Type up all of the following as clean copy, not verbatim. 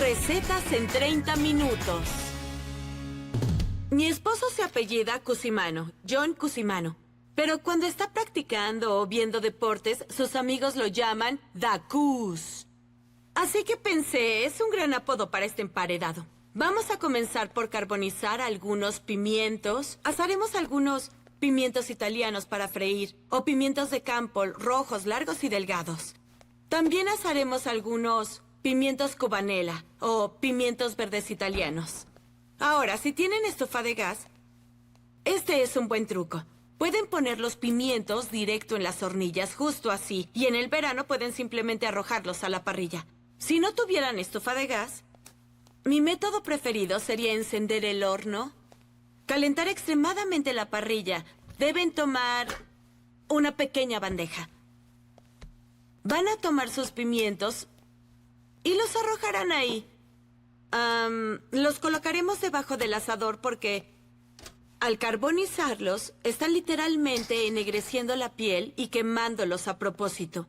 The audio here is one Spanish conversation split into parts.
Recetas en 30 minutos. Mi esposo se apellida Cusimano, John Cusimano. Pero cuando está practicando o viendo deportes, sus amigos lo llaman The Cus. Así que pensé, es un gran apodo para este emparedado. Vamos a comenzar por carbonizar algunos pimientos. Asaremos algunos pimientos italianos para freír, o pimientos de campo, rojos, largos y delgados. También asaremos algunos pimientos cubanela, o pimientos verdes italianos. Ahora, si tienen estufa de gas, este es un buen truco. Pueden poner los pimientos directo en las hornillas, justo así, y en el verano pueden simplemente arrojarlos a la parrilla. Si no tuvieran estufa de gas, mi método preferido sería encender el horno, calentar extremadamente la parrilla. Deben tomar una pequeña bandeja. Van a tomar sus pimientos y los arrojarán ahí. Los colocaremos debajo del asador porque al carbonizarlos están literalmente ennegreciendo la piel y quemándolos a propósito.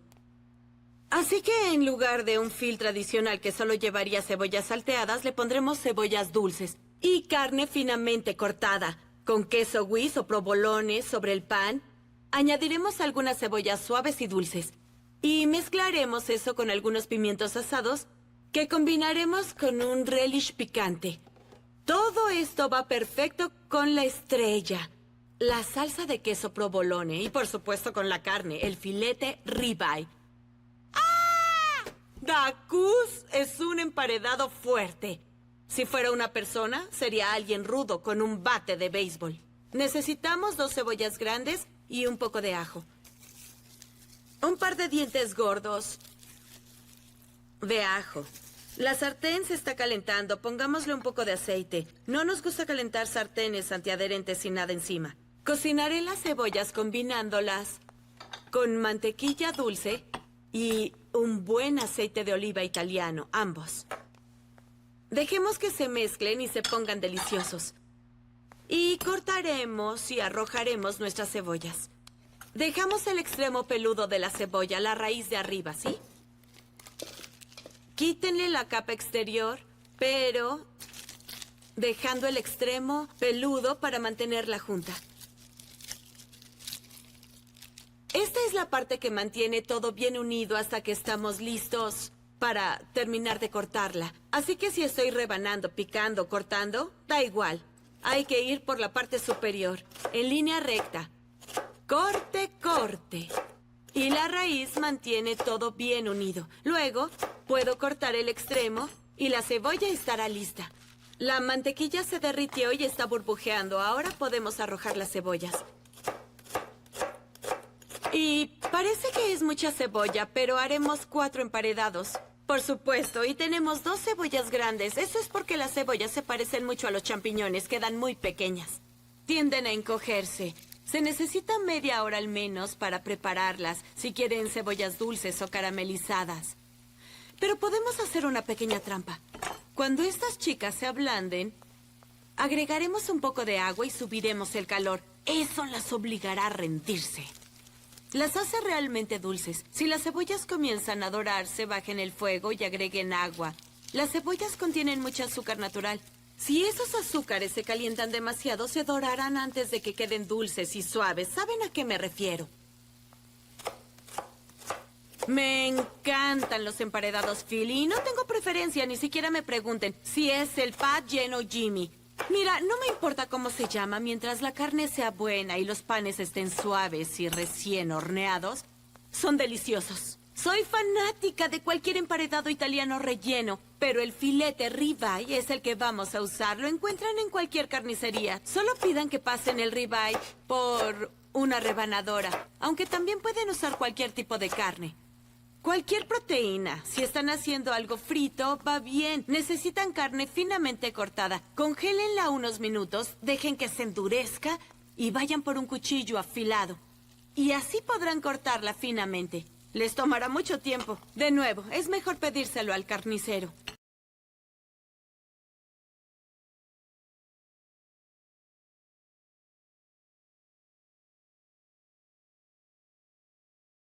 Así que en lugar de un fil tradicional que solo llevaría cebollas salteadas, le pondremos cebollas dulces y carne finamente cortada, con queso Wizz o provolone sobre el pan. Añadiremos algunas cebollas suaves y dulces y mezclaremos eso con algunos pimientos asados que combinaremos con un relish picante. Todo esto va perfecto con la estrella, la salsa de queso provolone y por supuesto con la carne, el filete ribeye. The Cus es un emparedado fuerte. Si fuera una persona, sería alguien rudo con un bate de béisbol. Necesitamos 2 cebollas grandes y un poco de ajo. Un par de dientes gordos de ajo. La sartén se está calentando. Pongámosle un poco de aceite. No nos gusta calentar sartenes antiadherentes sin nada encima. Cocinaré las cebollas combinándolas con mantequilla dulce y un buen aceite de oliva italiano, ambos. Dejemos que se mezclen y se pongan deliciosos. Y cortaremos y arrojaremos nuestras cebollas. Dejamos el extremo peludo de la cebolla, la raíz de arriba, ¿sí? Quítenle la capa exterior, pero dejando el extremo peludo para mantenerla junta. Esta es la parte que mantiene todo bien unido hasta que estamos listos para terminar de cortarla. Así que si estoy rebanando, picando, cortando, da igual. Hay que ir por la parte superior, en línea recta. Corte, corte. Y la raíz mantiene todo bien unido. Luego, puedo cortar el extremo y la cebolla estará lista. La mantequilla se derritió y está burbujeando. Ahora podemos arrojar las cebollas. Y parece que es mucha cebolla, pero haremos 4 emparedados. Por supuesto, y tenemos 2 cebollas grandes. Eso es porque las cebollas se parecen mucho a los champiñones, quedan muy pequeñas. Tienden a encogerse. Se necesita media hora al menos para prepararlas, si quieren cebollas dulces o caramelizadas. Pero podemos hacer una pequeña trampa. Cuando estas chicas se ablanden, agregaremos un poco de agua y subiremos el calor. Eso las obligará a rendirse. Las hace realmente dulces. Si las cebollas comienzan a dorarse, bajen el fuego y agreguen agua. Las cebollas contienen mucho azúcar natural. Si esos azúcares se calientan demasiado, se dorarán antes de que queden dulces y suaves. ¿Saben a qué me refiero? Me encantan los emparedados Philly y no tengo preferencia, ni siquiera me pregunten si es el Pat, Jen o Jimmy. Mira, no me importa cómo se llama, mientras la carne sea buena y los panes estén suaves y recién horneados, son deliciosos. Soy fanática de cualquier emparedado italiano relleno, pero el filete ribeye es el que vamos a usar. Lo encuentran en cualquier carnicería. Solo pidan que pasen el ribeye por una rebanadora, aunque también pueden usar cualquier tipo de carne. Cualquier proteína. Si están haciendo algo frito, va bien. Necesitan carne finamente cortada. Congélenla unos minutos, dejen que se endurezca y vayan por un cuchillo afilado. Y así podrán cortarla finamente. Les tomará mucho tiempo. De nuevo, es mejor pedírselo al carnicero.